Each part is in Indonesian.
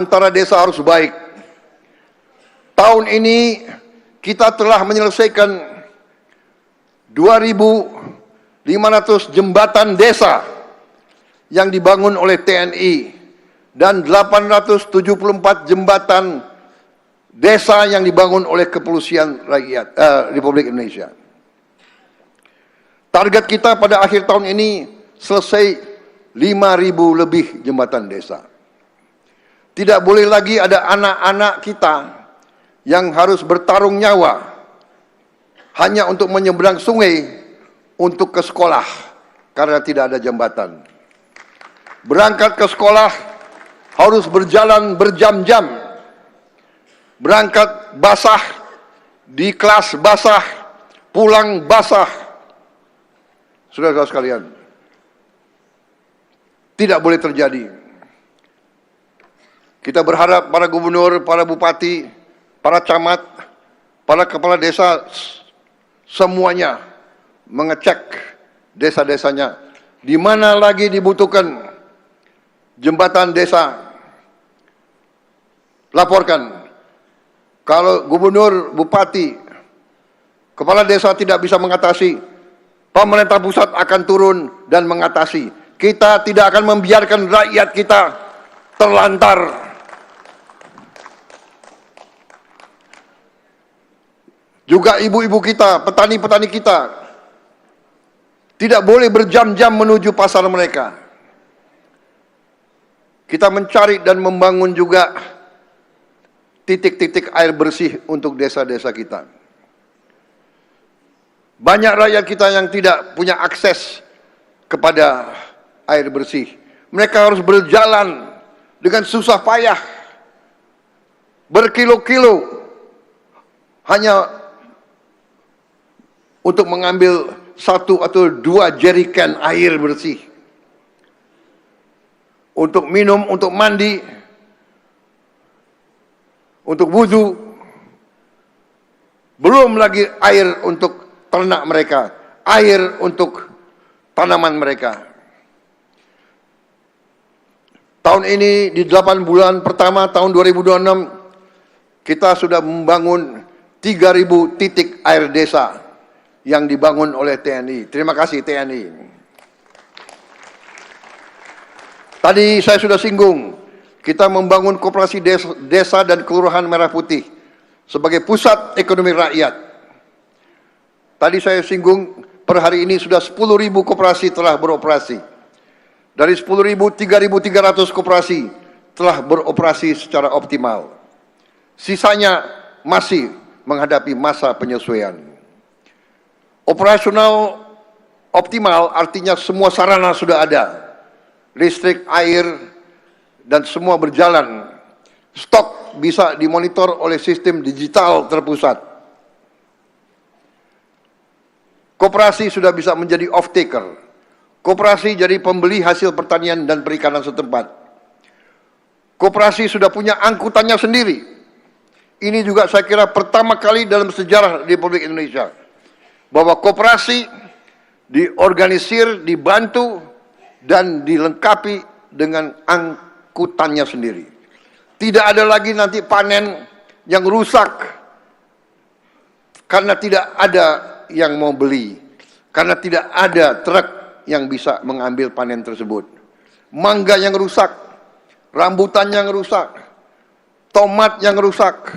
antara desa harus baik. Tahun ini kita telah menyelesaikan 2.500 jembatan desa yang dibangun oleh TNI dan 874 jembatan desa yang dibangun oleh Kepolisian Rakyat Republik Indonesia. Target kita pada akhir tahun ini selesai 5.000 lebih jembatan desa. Tidak boleh lagi ada anak-anak kita yang harus bertarung nyawa hanya untuk menyeberang sungai untuk ke sekolah karena tidak ada jembatan. Berangkat ke sekolah harus berjalan berjam-jam. Berangkat basah, di kelas basah, pulang basah. Saudara-saudara sekalian, tidak boleh terjadi. Kita berharap para gubernur, para bupati, para camat, para kepala desa semuanya mengecek desa-desanya di mana lagi dibutuhkan jembatan desa. Laporkan. Kalau gubernur, bupati, kepala desa tidak bisa mengatasi, pemerintah pusat akan turun dan mengatasi. Kita tidak akan membiarkan rakyat kita terlantar. Juga ibu-ibu kita, petani-petani kita tidak boleh berjam-jam menuju pasar mereka. Kita mencari dan membangun juga titik-titik air bersih untuk desa-desa kita. Banyak rakyat kita yang tidak punya akses kepada air bersih. Mereka harus berjalan dengan susah payah berkilo-kilo hanya untuk mengambil 1 atau 2 jerigen air bersih. Untuk minum, untuk mandi, untuk wudu. Belum lagi air untuk ternak mereka, air untuk tanaman mereka. Tahun ini di 8 bulan pertama tahun 2026 kita sudah membangun 3.000 titik air desa yang dibangun oleh TNI. Terima kasih TNI. Tadi saya sudah singgung, kita membangun koperasi desa dan kelurahan Merah Putih sebagai pusat ekonomi rakyat. Tadi saya singgung, per hari ini sudah 10.000 koperasi telah beroperasi. Dari 10.000, 3.300 koperasi telah beroperasi secara optimal. Sisanya masih menghadapi masa penyesuaian. Operasional optimal artinya semua sarana sudah ada. Listrik, air, dan semua berjalan. Stok bisa dimonitor oleh sistem digital terpusat. Koperasi sudah bisa menjadi off-taker. Koperasi jadi pembeli hasil pertanian dan perikanan setempat. Koperasi sudah punya angkutannya sendiri. Ini juga saya kira pertama kali dalam sejarah Republik Indonesia bahwa koperasi diorganisir, dibantu, dan dilengkapi dengan angkutannya sendiri. Tidak ada lagi nanti panen yang rusak karena tidak ada yang mau beli, karena tidak ada truk yang bisa mengambil panen tersebut. Mangga yang rusak, rambutan yang rusak, tomat yang rusak,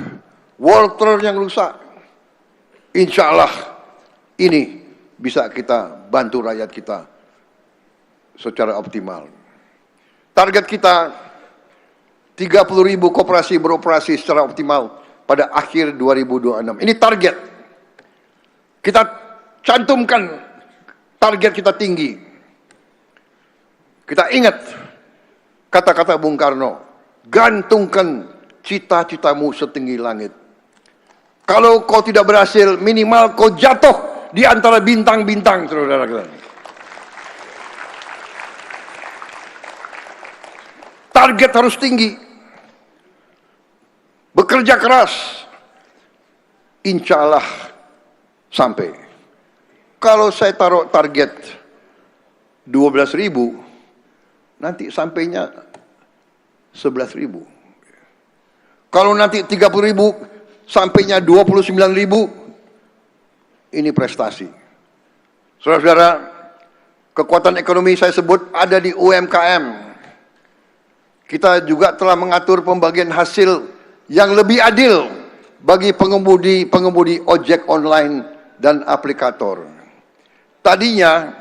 wortel yang rusak. Insya Allah ini bisa kita bantu rakyat kita secara optimal. Target kita 30.000 koperasi beroperasi secara optimal pada akhir 2026. Ini target. Kita cantumkan target kita tinggi. Kita ingat kata-kata Bung Karno, gantungkan cita-citamu setinggi langit. Kalau kau tidak berhasil, minimal kau jatuh di antara bintang-bintang, saudara-saudara. Target harus tinggi. Bekerja keras. Insya Allah sampai. Kalau saya taruh target 12.000, nanti sampainya 11.000. Kalau nanti 30.000 sampainya 29.000, ini prestasi. Saudara-saudara, kekuatan ekonomi saya sebut ada di UMKM. Kita juga telah mengatur pembagian hasil yang lebih adil bagi pengemudi ojek online dan aplikator. Tadinya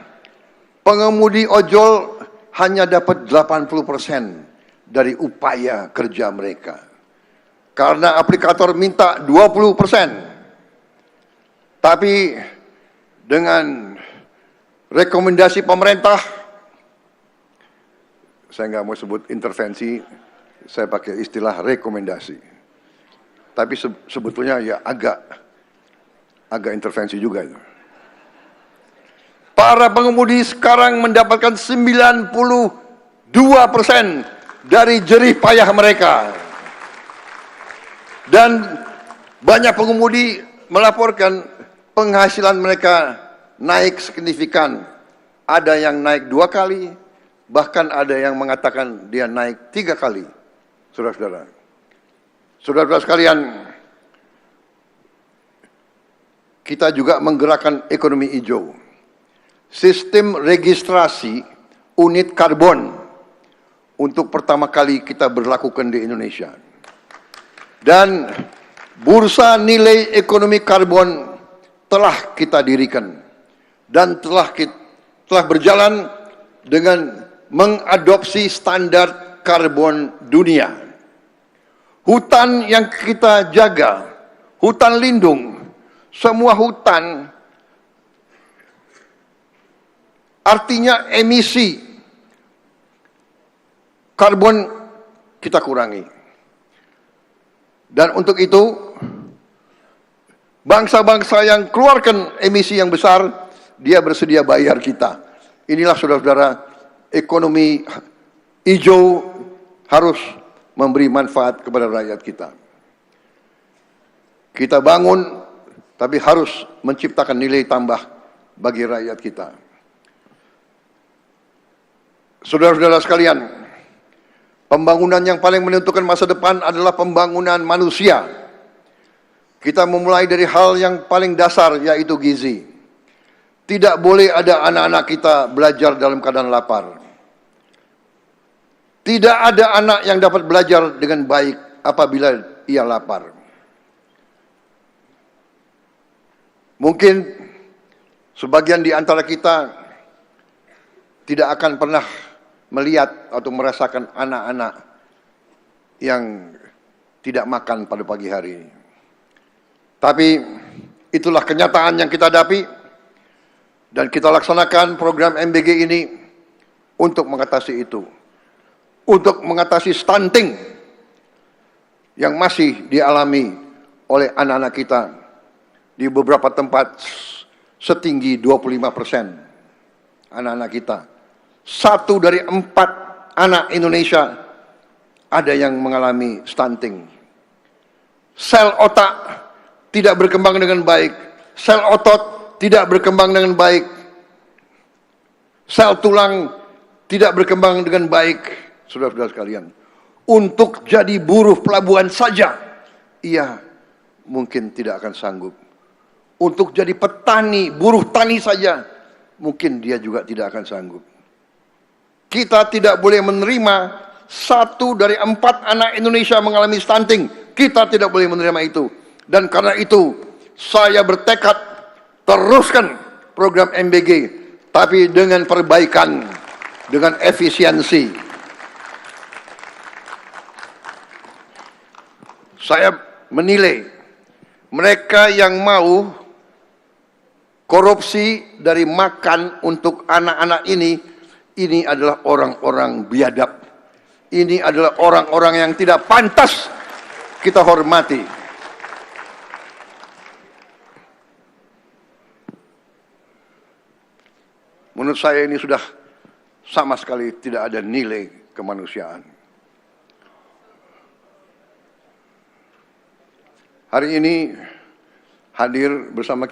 pengemudi ojol hanya dapat 80% dari upaya kerja mereka. Karena aplikator minta 20%. Tapi dengan rekomendasi pemerintah, saya nggak mau sebut intervensi, saya pakai istilah rekomendasi. Tapi sebetulnya ya agak intervensi juga. Para pengemudi sekarang mendapatkan 92% dari jerih payah mereka. Dan banyak pengemudi melaporkan penghasilan mereka naik signifikan. Ada yang naik 2 kali, bahkan ada yang mengatakan dia naik 3 kali. Saudara-saudara. Saudara-saudara sekalian, kita juga menggerakkan ekonomi hijau. Sistem registrasi unit karbon untuk pertama kali kita berlakukan di Indonesia. Dan bursa nilai ekonomi karbon telah kita dirikan dan telah berjalan dengan mengadopsi standar karbon dunia. Hutan yang kita jaga, hutan lindung, semua hutan artinya emisi karbon kita kurangi. Dan untuk itu, bangsa-bangsa yang keluarkan emisi yang besar, dia bersedia bayar kita. Inilah saudara-saudara, ekonomi hijau harus memberi manfaat kepada rakyat kita. Kita bangun, tapi harus menciptakan nilai tambah bagi rakyat kita. Saudara-saudara sekalian, pembangunan yang paling menentukan masa depan adalah pembangunan manusia. Kita memulai dari hal yang paling dasar, yaitu gizi. Tidak boleh ada anak-anak kita belajar dalam keadaan lapar. Tidak ada anak yang dapat belajar dengan baik apabila ia lapar. Mungkin sebagian di antara kita tidak akan pernah melihat atau merasakan anak-anak yang tidak makan pada pagi hari. Tapi itulah kenyataan yang kita hadapi dan kita laksanakan program MBG ini untuk mengatasi itu. Untuk mengatasi stunting yang masih dialami oleh anak-anak kita di beberapa tempat setinggi 25% anak-anak kita. 1 dari 4 anak Indonesia ada yang mengalami stunting. Sel otak tidak berkembang dengan baik. Sel otot tidak berkembang dengan baik. Sel tulang tidak berkembang dengan baik. Saudara-saudara sekalian, untuk jadi buruh pelabuhan saja, ia mungkin tidak akan sanggup. Untuk jadi petani, buruh tani saja, mungkin dia juga tidak akan sanggup. Kita tidak boleh menerima 1 dari 4 anak Indonesia mengalami stunting. Kita tidak boleh menerima itu. Dan karena itu, saya bertekad teruskan program MBG, tapi dengan perbaikan, dengan efisiensi. Saya menilai mereka yang mau korupsi dari makan untuk anak-anak ini adalah orang-orang biadab. Ini adalah orang-orang yang tidak pantas kita hormati. Menurut saya ini sudah sama sekali tidak ada nilai kemanusiaan. Hari ini hadir bersama kita